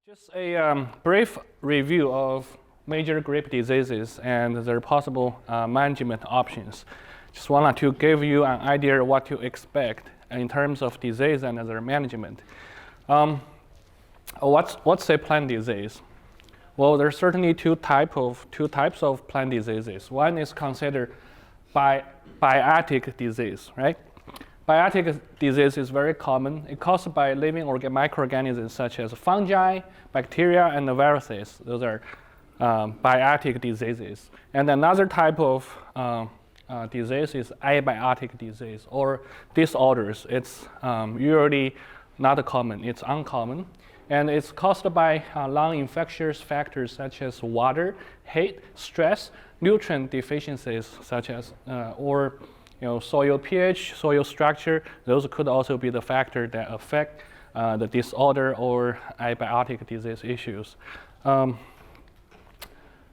Just a brief review of major grape diseases and their possible management options. Just wanted to give you an idea of what to expect in terms of disease and their management. What's a plant disease? Well, there's certainly two types of plant diseases. One is considered biotic disease, right? Biotic disease is very common. It's caused by living microorganisms such as fungi, bacteria, and viruses. Those are biotic diseases. And another type of disease is abiotic disease or disorders. It's usually not common. It's uncommon. And it's caused by non-infectious factors such as water, heat, stress, nutrient deficiencies such as soil pH, soil structure. Those could also be the factor that affect the disorder or abiotic disease issues.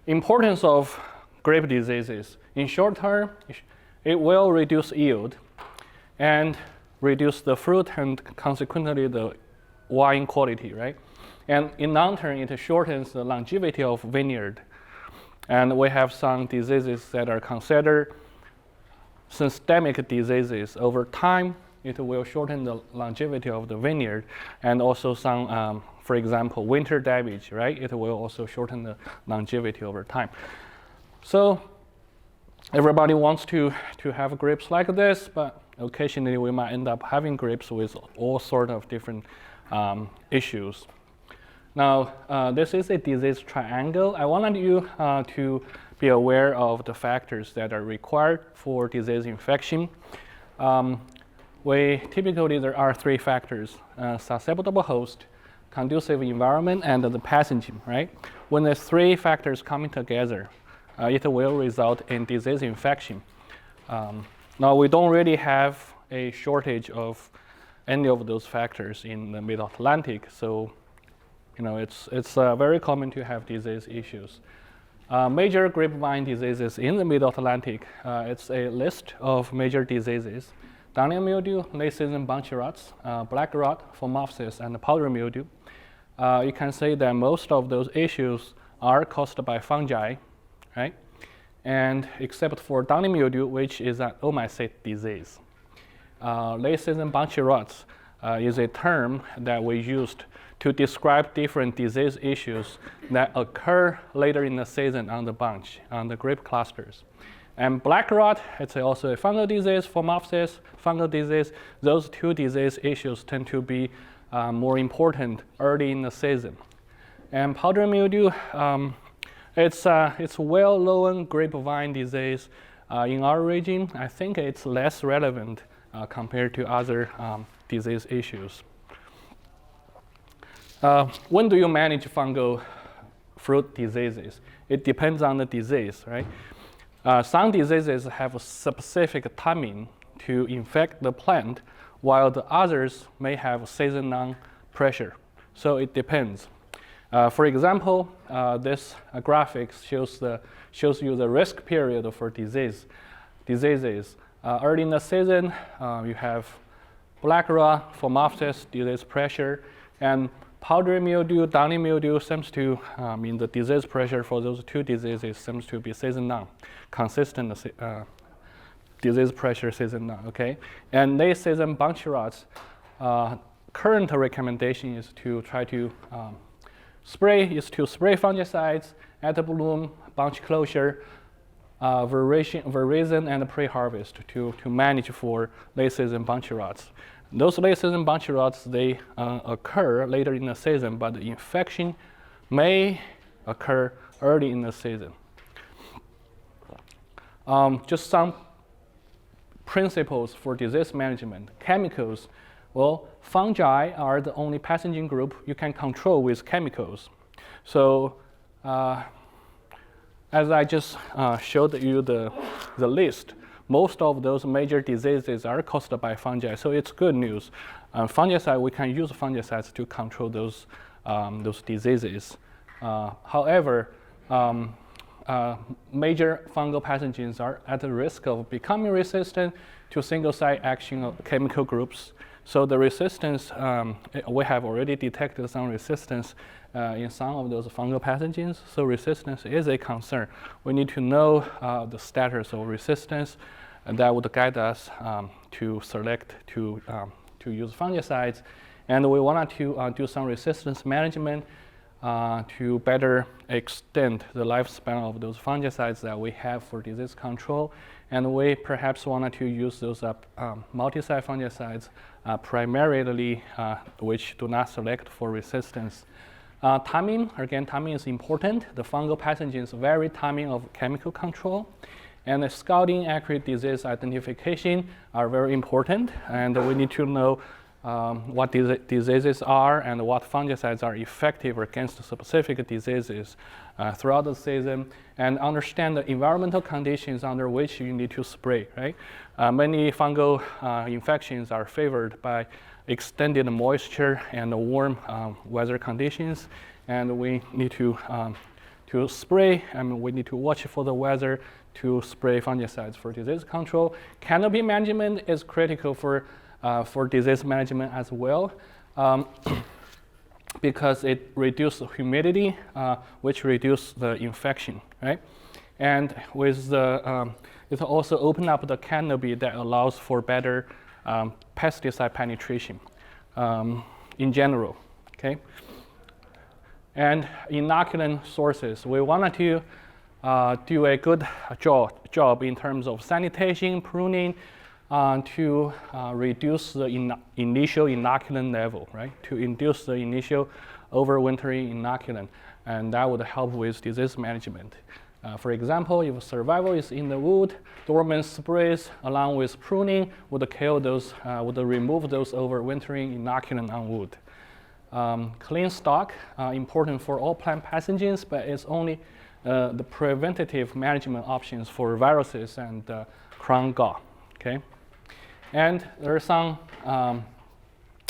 Importance of grape diseases. In short term, it will reduce yield and reduce the fruit and consequently the wine quality, right? And in long term, it shortens the longevity of vineyard. And we have some diseases that are considered systemic diseases. Over time, it will shorten the longevity of the vineyard, and also some, for example, winter damage, right? It will also shorten the longevity over time. So everybody wants to have grapes like this, but occasionally we might end up having grapes with all sorts of different issues. Now, this is a disease triangle. I wanted you to be aware of the factors that are required for disease infection. Typically, there are three factors: susceptible host, conducive environment, and the pathogen, right? When the three factors coming together, it will result in disease infection. Now, we don't really have a shortage of any of those factors in the Mid-Atlantic, so it's very common to have disease issues. Major grapevine diseases in the Mid-Atlantic, it's a list of major diseases: downy mildew, late season bunch rots, black rot, phomopsis, and powdery mildew. You can say that most of those issues are caused by fungi, right? And except for downy mildew, which is an oomycete disease. Late season bunch rots is a term that we used to describe different disease issues that occur later in the season on the bunch, on the grape clusters. And black rot, it's also a fungal disease, phomopsis, fungal disease. Those two disease issues tend to be more important early in the season. And powdery mildew, it's a well-known grapevine disease in our region. I think it's less relevant compared to other disease issues. When do you manage fungal fruit diseases? It depends on the disease, right? Some diseases have a specific timing to infect the plant, while the others may have seasonal pressure. So it depends. For example, this graphic shows you the risk period for diseases. Early in the season, you have black rot, phomopsis, disease pressure, and powdery mildew, downy mildew seems to mean the disease pressure for those two diseases seems to be seasonal, consistent disease pressure seasonal, okay? And late season bunch rots, current recommendation is to try to spray fungicides at the bloom, bunch closure, veraison, and pre-harvest to manage for late season bunch rots. Those late season bunch rots, they occur later in the season, but the infection may occur early in the season. Just some principles for disease management. Chemicals, well, fungi are the only pathogen group you can control with chemicals. So as I just showed you the list, most of those major diseases are caused by fungi, so it's good news. Fungicide, we can use fungicides to control those diseases. However, major fungal pathogens are at the risk of becoming resistant to single-site action of chemical groups. So the resistance, we have already detected some resistance in some of those fungal pathogens. So resistance is a concern. We need to know the status of resistance, and that would guide us to select to use fungicides. And we wanted to do some resistance management to better extend the lifespan of those fungicides that we have for disease control. And we perhaps wanted to use those multi-site fungicides primarily, which do not select for resistance. Timing is important. The fungal pathogens vary timing of chemical control. And the scouting accurate disease identification are very important. And we need to know what diseases are and what fungicides are effective against specific diseases throughout the season, and understand the environmental conditions under which you need to spray, right? Many fungal infections are favored by extended moisture and warm weather conditions, and we need to spray, and we need to watch for the weather to spray fungicides for disease control. Canopy management is critical for disease management as well, because it reduces humidity, which reduces the infection, right? And with the, it also opens up the canopy that allows for better pesticide penetration in general, okay? And inoculant sources, we wanted to do a good job in terms of sanitation, pruning, to reduce the initial inoculant level, right? To induce the initial overwintering inoculant, and that would help with disease management. For example, if survival is in the wood, dormant sprays along with pruning would kill those, would remove those overwintering inoculant on wood. Clean stock, important for all plant pathogens, but it's only the preventative management options for viruses and crown gall, okay? And there are some,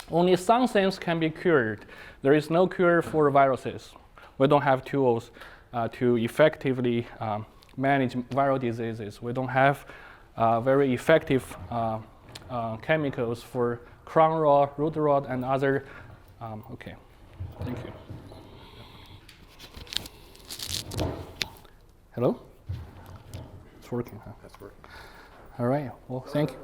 only some things can be cured. There is no cure for viruses. We don't have tools to effectively manage viral diseases. We don't have very effective chemicals for crown rot, root rot, and other, okay, thank you. Hello? It's working, huh? That's working. All right, well, thank you.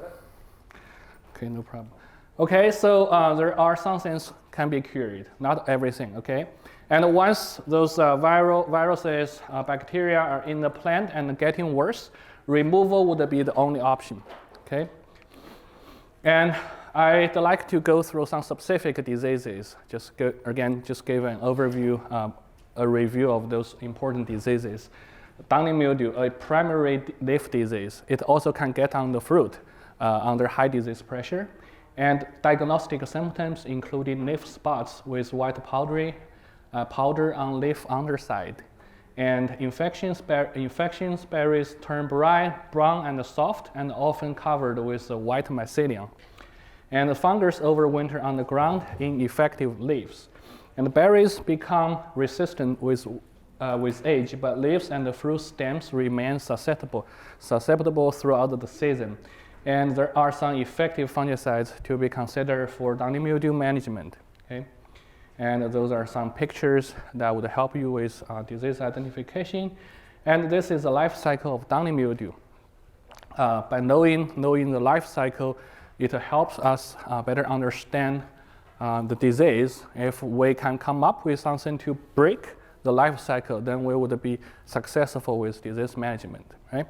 Okay, no problem. Okay, so there are some things can be cured, not everything, okay? And once those viruses, bacteria are in the plant and getting worse, removal would be the only option, okay? And I'd like to go through some specific diseases, just give an overview, a review of those important diseases. Downy mildew, a primary leaf disease. It also can get on the fruit under high disease pressure. And diagnostic symptoms including leaf spots with white powder on leaf underside. And infections berries turn brown and soft and often covered with a white mycelium. And the fungus overwinter on the ground in effective leaves. And the berries become resistant with age, but leaves and the fruit stems remain susceptible throughout the season. And there are some effective fungicides to be considered for downy mildew management, okay? And those are some pictures that would help you with disease identification. And this is the life cycle of downy mildew. By knowing the life cycle, it helps us better understand the disease. If we can come up with something to break the life cycle, then we would be successful with disease management, right?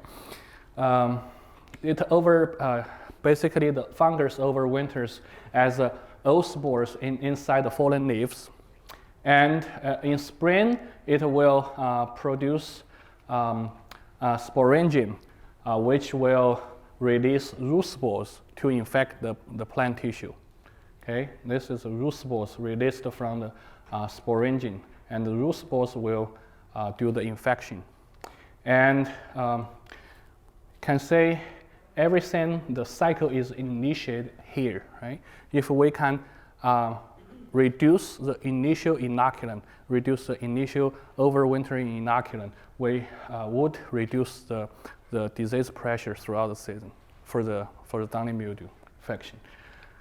Basically the fungus overwinters as oospores inside the fallen leaves. And in spring, it will produce sporingin, which will release root spores to infect the plant tissue. Okay, this is root spores released from the sporingin, and the root spores will do the infection. And can say everything, the cycle is initiated here, right? If we can reduce the initial inoculant, reduce the initial overwintering inoculant, we would reduce the disease pressure throughout the season for the downy mildew infection.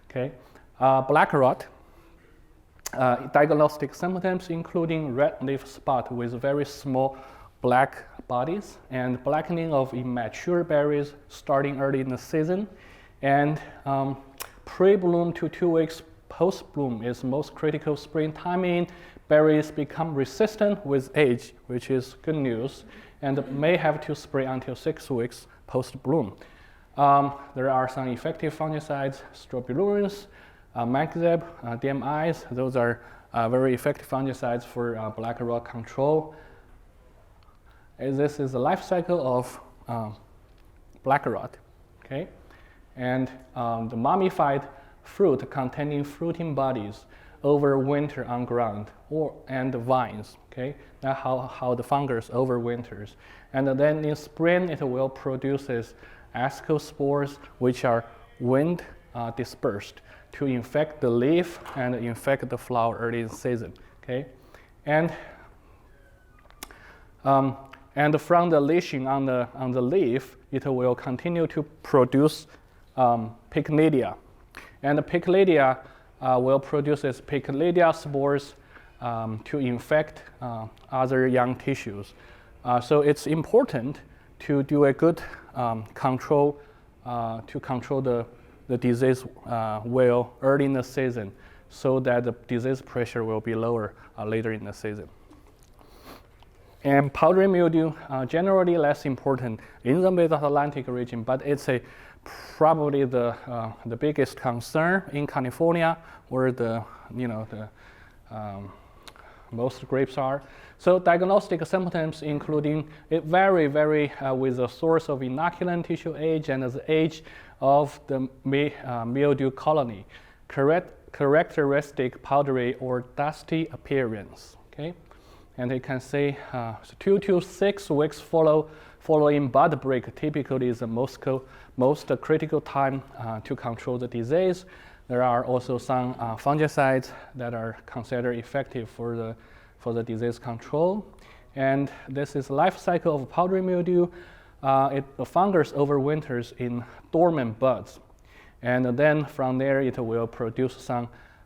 Okay, Black rot. Diagnostic symptoms including red leaf spot with very small black bodies and blackening of immature berries starting early in the season. And pre-bloom to 2 weeks post-bloom is most critical spring timing. Berries become resistant with age, which is good news, and may have to spray until 6 weeks post-bloom. There are some effective fungicides, strobilurins, Mengjun, DMIs. Those are very effective fungicides for black rot control. This is the life cycle of black rot, okay? And the mummified fruit containing fruiting bodies overwinter on ground and vines, okay? That's how the fungus overwinters. And then in spring, it will produce ascospores, which are wind dispersed to infect the leaf and infect the flower early in the season, okay? And from the leaching on the leaf, it will continue to produce Pichlidia. And the Pichlidia will produce Pichlidia spores to infect other young tissues. So it's important to do a good control to control the disease well early in the season, so that the disease pressure will be lower later in the season. And powdery mildew, generally less important in the Mid-Atlantic region, but it's probably the biggest concern in California, where most grapes are. So diagnostic symptoms including it vary with the source of inoculant tissue age and the age of the mildew colony. Characteristic powdery or dusty appearance. Okay. And you can say 2 to 6 weeks following bud break typically is the most critical time to control the disease. There are also some fungicides that are considered effective for the disease control. And this is life cycle of powdery mildew. The fungus overwinters in dormant buds. And then from there it will produce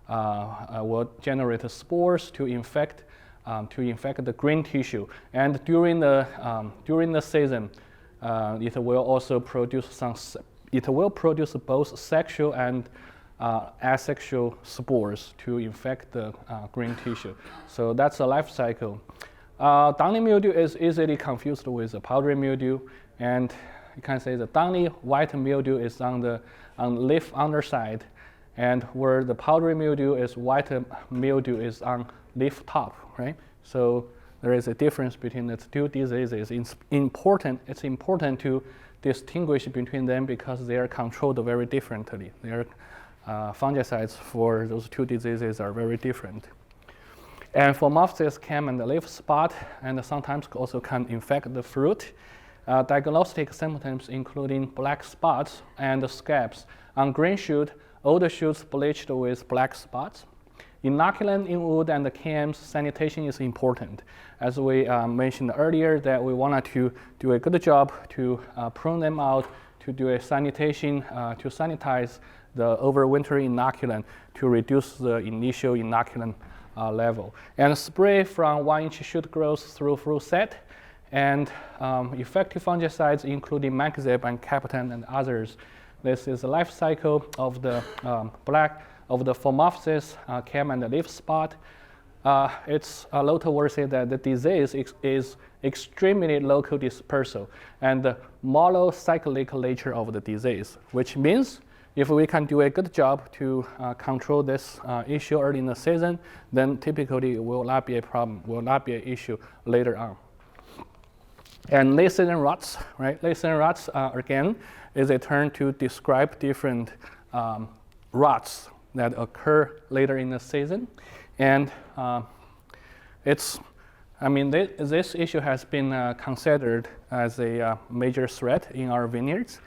will generate spores to infect the green tissue, and during the season, it will also produce both sexual and asexual spores to infect the green tissue. So that's a life cycle. Downy mildew is easily confused with the powdery mildew, and you can say the downy white mildew is on the leaf underside, and where the powdery mildew is white mildew is on leaf top, right? So there is a difference between the two diseases. It's important to distinguish between them because they are controlled very differently. Their fungicides for those two diseases are very different. And Phomopsis came and the leaf spot, and sometimes also can infect the fruit. Diagnostic symptoms including black spots and scabs on green shoot, older shoots bleached with black spots. Inoculant in wood and the cams, sanitation is important. As we mentioned earlier, that we wanted to do a good job to prune them out, to do a sanitation, to sanitize the overwintering inoculant to reduce the initial inoculant level. And spray from 1-inch shoot growth through fruit set. And effective fungicides including Mengjun and Captan and others. This is the life cycle of the Phomopsis, cam and the leaf spot. It's noteworthy that the disease is extremely local dispersal and the monocyclic nature of the disease, which means if we can do a good job to control this issue early in the season, then typically it will not be a problem, will not be an issue later on. And late season rots, right? Late season rots, again, is a term to describe different rots that occur later in the season. And this issue has been considered as a major threat in our vineyards.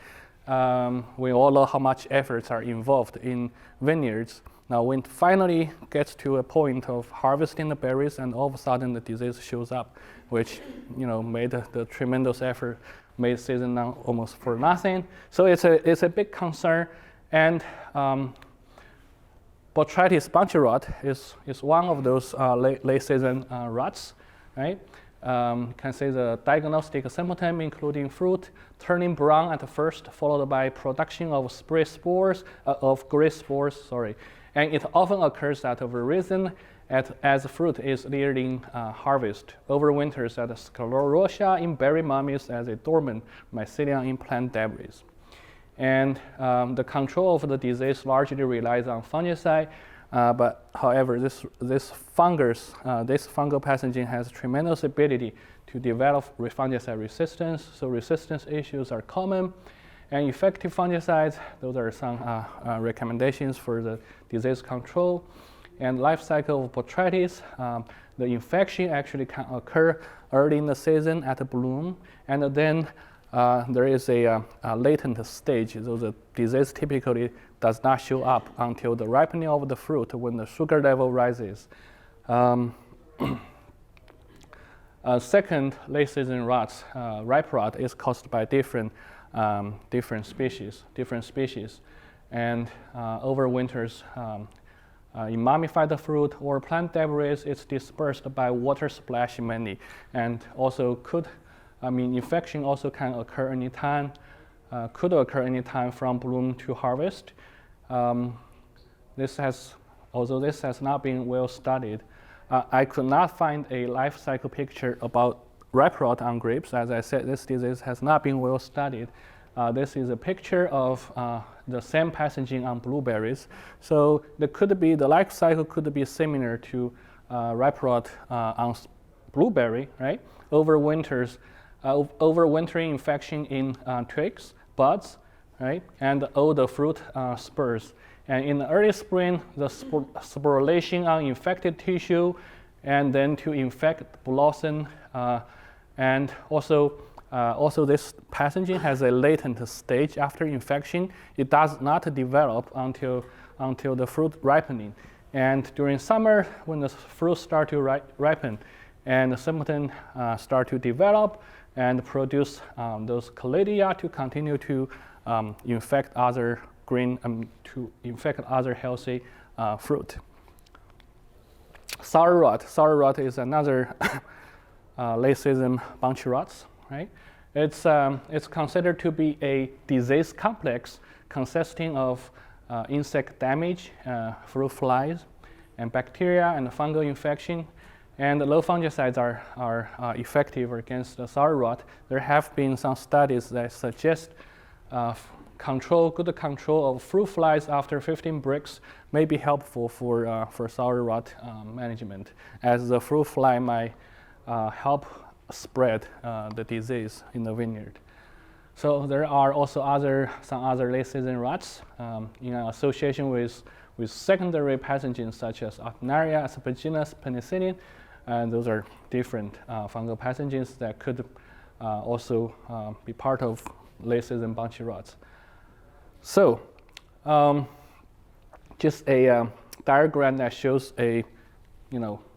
We all know how much efforts are involved in vineyards. Now, when it finally gets to a point of harvesting the berries, and all of a sudden the disease shows up, which made the tremendous effort, made season now almost for nothing. So it's a big concern, and Botrytis bunchy rot is one of those late season rots, right? Can say the diagnostic symptom including fruit turning brown at first, followed by production of grape spores, and it often occurs at origin as fruit is nearing harvest, overwinters at sclerotia in berry mummies as a dormant mycelium in plant debris. And the control of the disease largely relies on fungicide, but however, this fungal pathogen has tremendous ability to develop fungicide resistance, so resistance issues are common. And effective fungicides, those are some recommendations for the disease control. And life cycle of botrytis, the infection actually can occur early in the season at the bloom, and then there is a latent stage, so the disease typically does not show up until the ripening of the fruit when the sugar level rises. Second, late season rots, ripe rot is caused by different species, and overwinters in mummified fruit or plant debris. It's dispersed by water splash mainly, and also infection also can occur anytime, from bloom to harvest. Although this has not been well studied, I could not find a life cycle picture about ripe rot on grapes. As I said, this disease has not been well studied. This is a picture of the same pathogen on blueberries. So the life cycle could be similar to ripe rot on blueberry, right? Overwintering infection in twigs, buds, right? And all the fruit spurs. And in the early spring, the sporulation on infected tissue, and then to infect blossom. And also this pathogen has a latent stage after infection. It does not develop until the fruit ripening. And during summer, when the fruit start to ripen, and the symptoms start to develop and produce those chlamydia to continue to infect other healthy fruit. Sour rot is another late season bunchy rots, right? It's considered to be a disease complex consisting of insect damage, fruit flies, and bacteria and fungal infection. And low fungicides are effective against the sour rot. There have been some studies that suggest good control of fruit flies after 15 bricks may be helpful for sour rot management, as the fruit fly might help spread the disease in the vineyard. So there are also some other late season rots in association with secondary pathogens such as Alternaria, Aspergillus, penicillin, and those are different fungal pathogens that could also be part of late season bunchy rots. So just a diagram that shows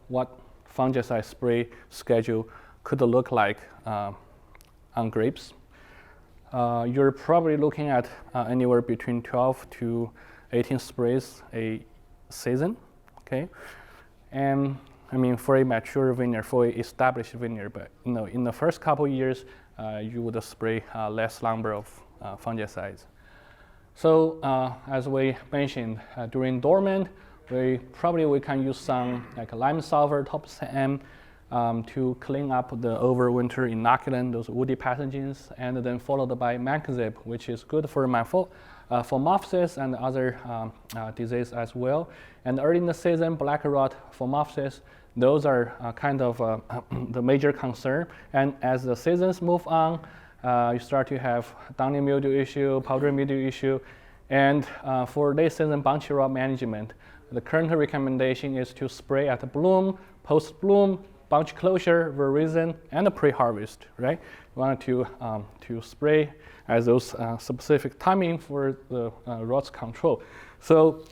what fungicide spray schedule could look like on grapes. You're probably looking at anywhere between 12 to 18 sprays a season, okay? And for a mature vineyard, for an established vineyard, but in the first couple years, you would spray less number of fungicides. So as we mentioned, during dormant, we can use some like lime sulfur, topsam, to clean up the overwinter inoculant, those woody pathogens, and then followed by Mengjun, which is good for Phomopsis and other disease as well. And early in the season, black rot, Phomopsis, those are kind of the major concern. And as the seasons move on, you start to have downy mildew issue, powdery mildew issue. And for late season bunchy rot management, the current recommendation is to spray at bloom, post-bloom, bunch closure, veraison, and pre-harvest, right? You want to spray as those specific timing for the rot control. So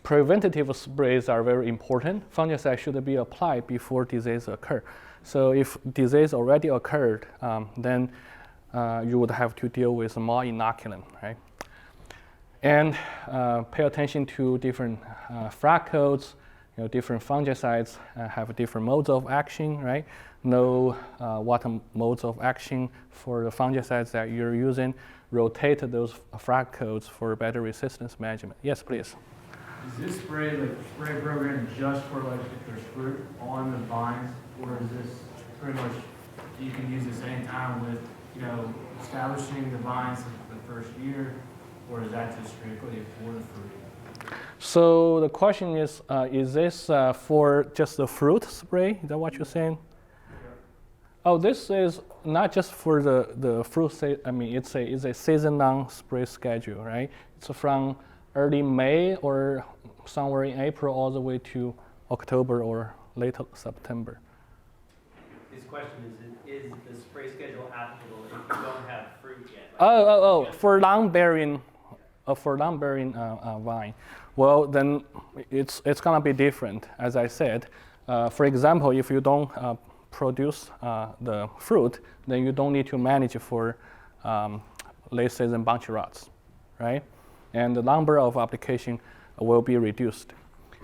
preventative sprays are very important. Fungicide should be applied before disease occur. So if disease already occurred, then you would have to deal with more inoculant, right? And pay attention to different frag codes. Different fungicides have different modes of action, right? Know what modes of action for the fungicides that you're using. Rotate those frag codes for better resistance management. Yes, please. Is this spray program just for like if there's fruit on the vines, or is this pretty much you can use this anytime with establishing the vines the first year, or is that just strictly for the fruit? So the question is this for just the fruit spray? Is that what you're saying? Oh, this is not just for the fruit. It's a season-long spray schedule, right? It's from early May or somewhere in April all the way to October or late September. His question is the spray schedule applicable if you don't have fruit yet? For long-bearing vine. Well, then it's gonna be different. As I said, for example, if you don't produce the fruit, then you don't need to manage for late season bunchy rots, right? And the number of application will be reduced.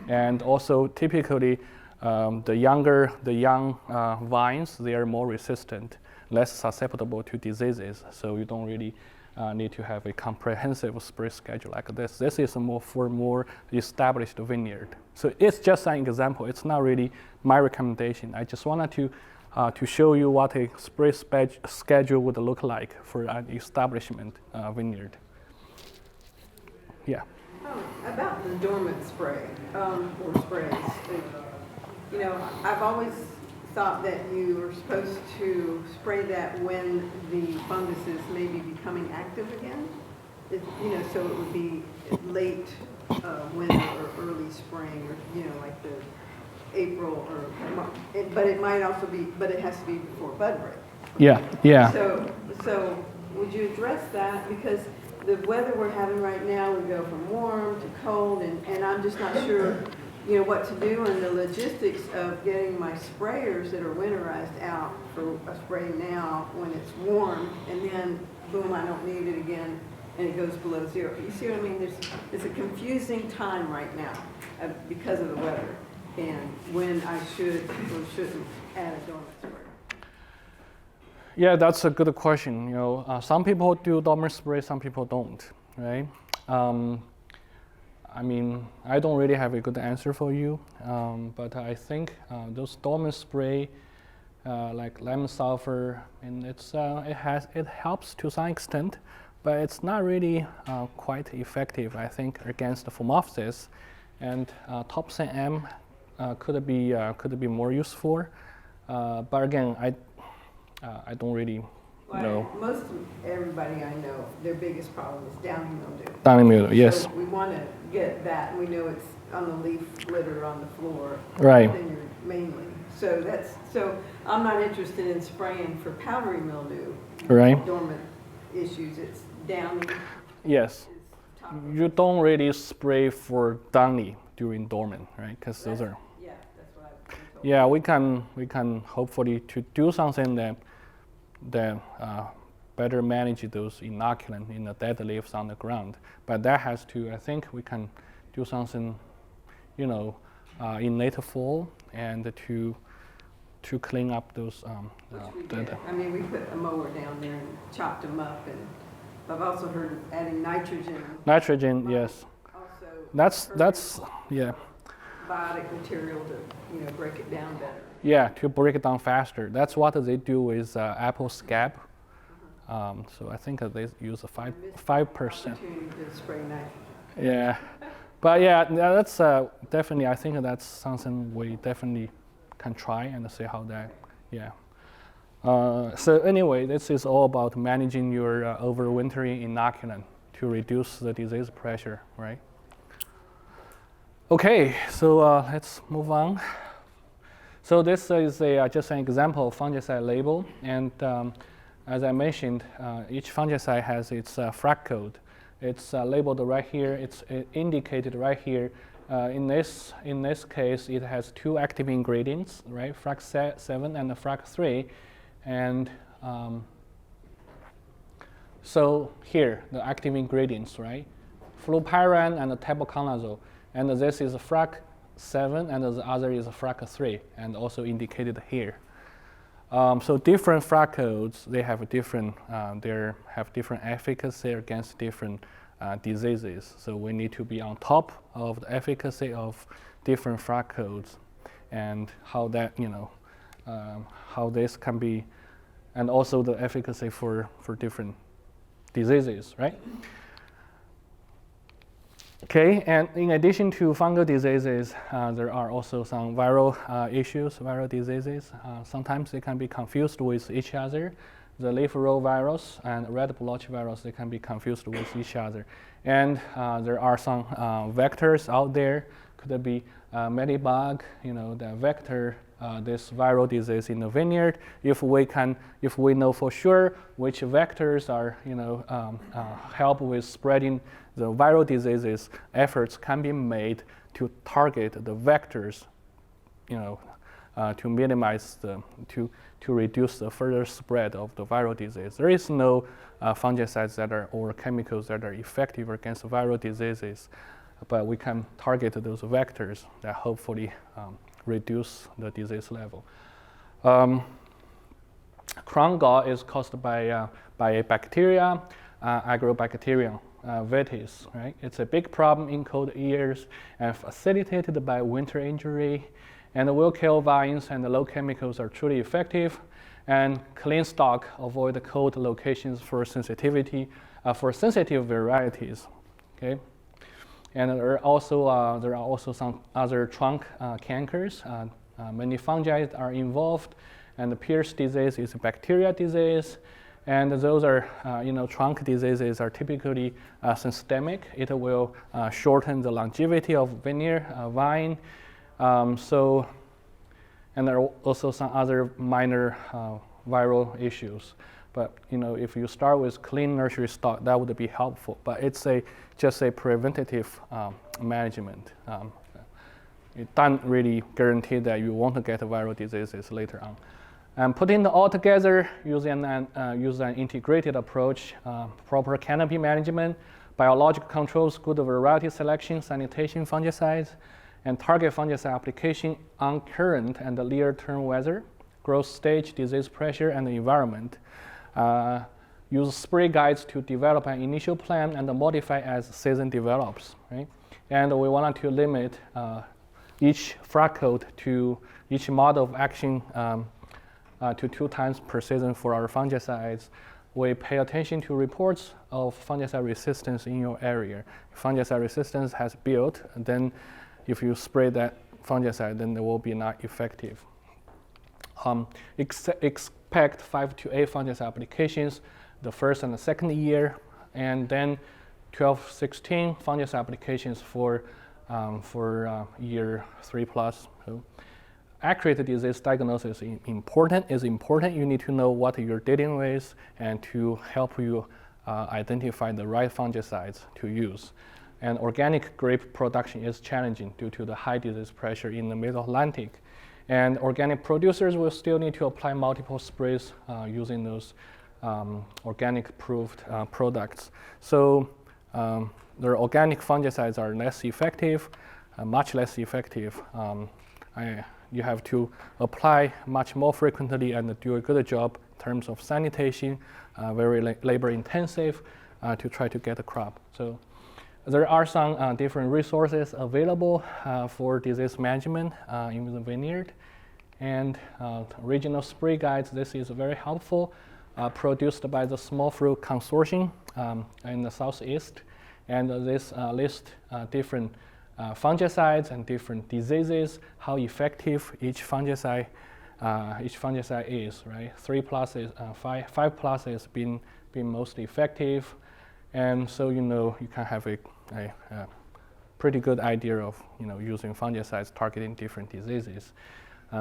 And also typically the young vines, they are more resistant, less susceptible to diseases. So you don't really need to have a comprehensive spray schedule like this. This is for more established vineyard. So it's just an example. It's not really my recommendation. I just wanted to show you what a spray schedule would look like for an establishment vineyard. Yeah. About the dormant spray or sprays, I've always thought that you were supposed to spray that when the funguses may be becoming active again. So it would be late winter or early spring, or like the April or March. But it might also be, but it has to be before bud break. Yeah. So would you address that? Because the weather we're having right now, we go from warm to cold, and I'm just not sure, what to do, and the logistics of getting my sprayers that are winterized out for a spray now when it's warm, and then boom, I don't need it again, and it goes below zero. You see what I mean? There's a confusing time right now because of the weather, and when I should or shouldn't add a dormant spray. Yeah, that's a good question. Some people do dormant spray, some people don't, right? I don't really have a good answer for you, but I think those dormant spray, like lemon sulfur, and it helps to some extent, but it's not really quite effective, I think, against the phomopsis. And Topsin M could be more useful, but again, I don't really know. Most everybody I know, their biggest problem is downy mildew. Downy mildew, yes. So we want to get that. We know it's on the leaf litter on the floor. Right. Mainly. So I'm not interested in spraying for powdery mildew. Right. Dormant issues. It's downy. Yes. You don't really spray for downy during dormant, right? Because those are. Yeah, that's what I've been told. Yeah, we can hopefully to do something that better manage those inoculant in the dead leaves on the ground. But that has to, I think we can do something, in late fall and to clean up those. Which we did. We put a mower down there and chopped them up, and I've also heard of adding nitrogen. Nitrogen, yes. Also, that's yeah. Biotic material to break it down better. Yeah, to break it down faster. That's what they do with apple scab. So I think they use a 5%. Opportunity to spray nitrogen. Yeah, but yeah, that's definitely. I think that's something we definitely can try and see how that. Yeah. So anyway, this is all about managing your overwintering inoculant to reduce the disease pressure, right? Okay, so let's move on. So this is just an example of fungicide label, and as I mentioned, each fungicide has its frag code. It's labeled right here. It's indicated right here. In this case, it has two active ingredients, right? Frag 7 and the frag 3, and so here the active ingredients, right? flupiran and tebuconazole. And this is frac 7, and the other is frac 3, and also indicated here. So different frac codes, they have different efficacy against different diseases. So we need to be on top of the efficacy of different frac codes, and how that, how this can be, and also the efficacy for different diseases, right? Okay, and in addition to fungal diseases, there are also some viral issues, viral diseases. Sometimes they can be confused with each other. The leaf roll virus and red blotch virus, they can be confused with each other. And there are some vectors out there. Could be medibug, that vector this viral disease in the vineyard. If we know for sure which vectors are, help with spreading the viral diseases, efforts can be made to target the vectors, to minimize to reduce the further spread of the viral disease. There is no fungicides or chemicals that are effective against viral diseases, but we can target those vectors that hopefully reduce the disease level. Crown gall is caused by a bacteria, Agrobacterium vitis, right? It's a big problem in cold years and facilitated by winter injury. And will kill vines, and the low chemicals are truly effective. And clean stock, avoid the cold locations for sensitivity, for sensitive varieties. Okay. And there are also some other trunk cankers. Many fungi are involved, and the Pierce disease is a bacteria disease. And those are, trunk diseases are typically systemic. It will shorten the longevity of vineyard vine. And there are also some other minor viral issues. But if you start with clean nursery stock, that would be helpful. But it's just a preventative management. It doesn't really guarantee that you won't get viral diseases later on. And putting it all together using an integrated approach, proper canopy management, biological controls, good variety selection, sanitation, fungicides, and target fungicide application on current and near-term weather, growth stage, disease pressure, and the environment. Use spray guides to develop an initial plan and modify as season develops, right? And we wanted to limit each frac code to each mode of action to 2 times per season for our fungicides. We pay attention to reports of fungicide resistance in your area. If fungicide resistance has built, then if you spray that fungicide, then it will be not effective. Expect 5 to 8 fungicide applications the first and the second year, and then 12, 16 fungicide applications for year 3+. So accurate disease diagnosis is important. You need to know what you're dealing with and to help you identify the right fungicides to use. And organic grape production is challenging due to the high disease pressure in the Mid-Atlantic. And organic producers will still need to apply multiple sprays using those organic approved products. So their organic fungicides are less effective, much less effective. You have to apply much more frequently and do a good job in terms of sanitation, very labor intensive to try to get a crop. So there are some different resources available for disease management in the vineyard. And regional spray guides, this is very helpful, produced by the Small Fruit Consortium in the Southeast. And this lists different fungicides and different diseases, how effective each fungicide is, right? 3+ is 5+ is been most effective, and so you can have a pretty good idea of using fungicides targeting different diseases.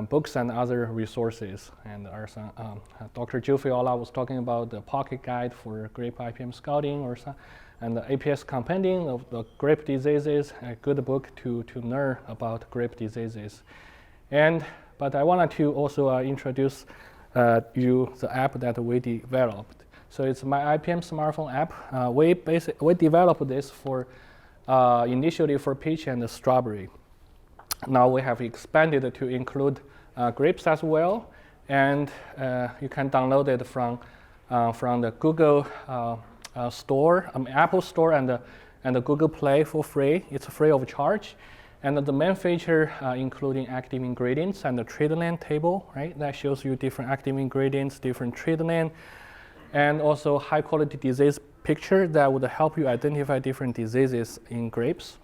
Books and other resources, and there are some. Dr. Joe Fiola was talking about the pocket guide for grape IPM scouting, and the APS compendium of the grape diseases, a good book to learn about grape diseases. But I wanted to also introduce you the app that we developed. So it's my IPM smartphone app. We developed this for initially for peach and strawberry. Now we have expanded to include grapes as well, and you can download it from the Google Store, Apple Store, and the Google Play for free. It's free of charge. And the main feature, including active ingredients and the trade name table, right? That shows you different active ingredients, different trade name, and also high quality disease picture that would help you identify different diseases in grapes.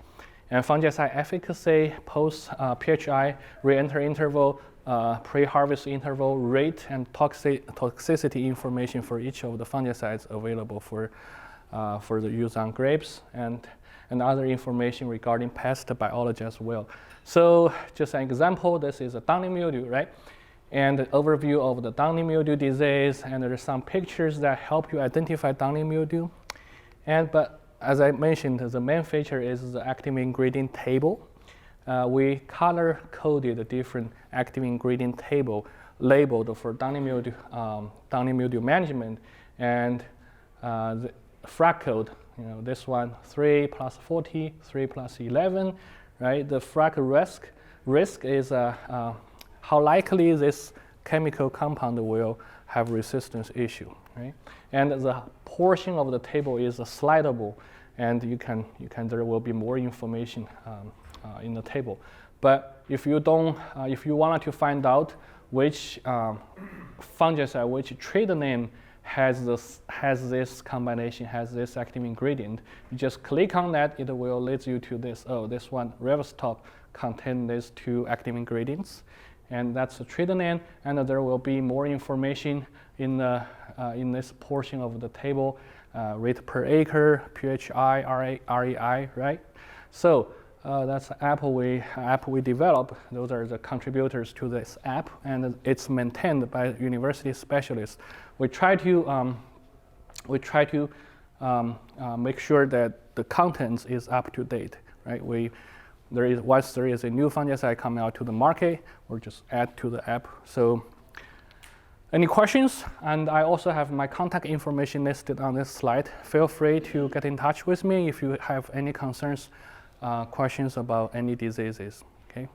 And fungicide efficacy, post PHI, re-enter interval, pre-harvest interval, rate, and toxicity information for each of the fungicides available for the use on grapes, and other information regarding pest biology as well. So just an example, this is a downy mildew, right? And an overview of the downy mildew disease, and there are some pictures that help you identify downy mildew. But as I mentioned, the main feature is the active ingredient table. We color-coded the different active ingredient table labeled for downy mildew management, and the FRAC code, this one, 3 plus 40, 3 plus 11, right? The FRAC risk is how likely this chemical compound will have resistance issue, right? And the portion of the table is slidable, and there will be more information in the table. But if you wanted to find out which fungicide, which trade name has this combination, has this active ingredient, you just click on that, it will lead you to this. Oh, this one, Revstop, contains these 2 active ingredients, and that's the trade name, and there will be more information in this portion of the table, rate per acre, PHI, REI, right? So that's the app we developed. Those are the contributors to this app, and it's maintained by university specialists. We try to make sure that the contents is up to date, right? Once there is a new fungicide coming out to the market, we'll just add to the app. So, any questions? And I also have my contact information listed on this slide. Feel free to get in touch with me if you have any concerns, questions about any diseases. Okay.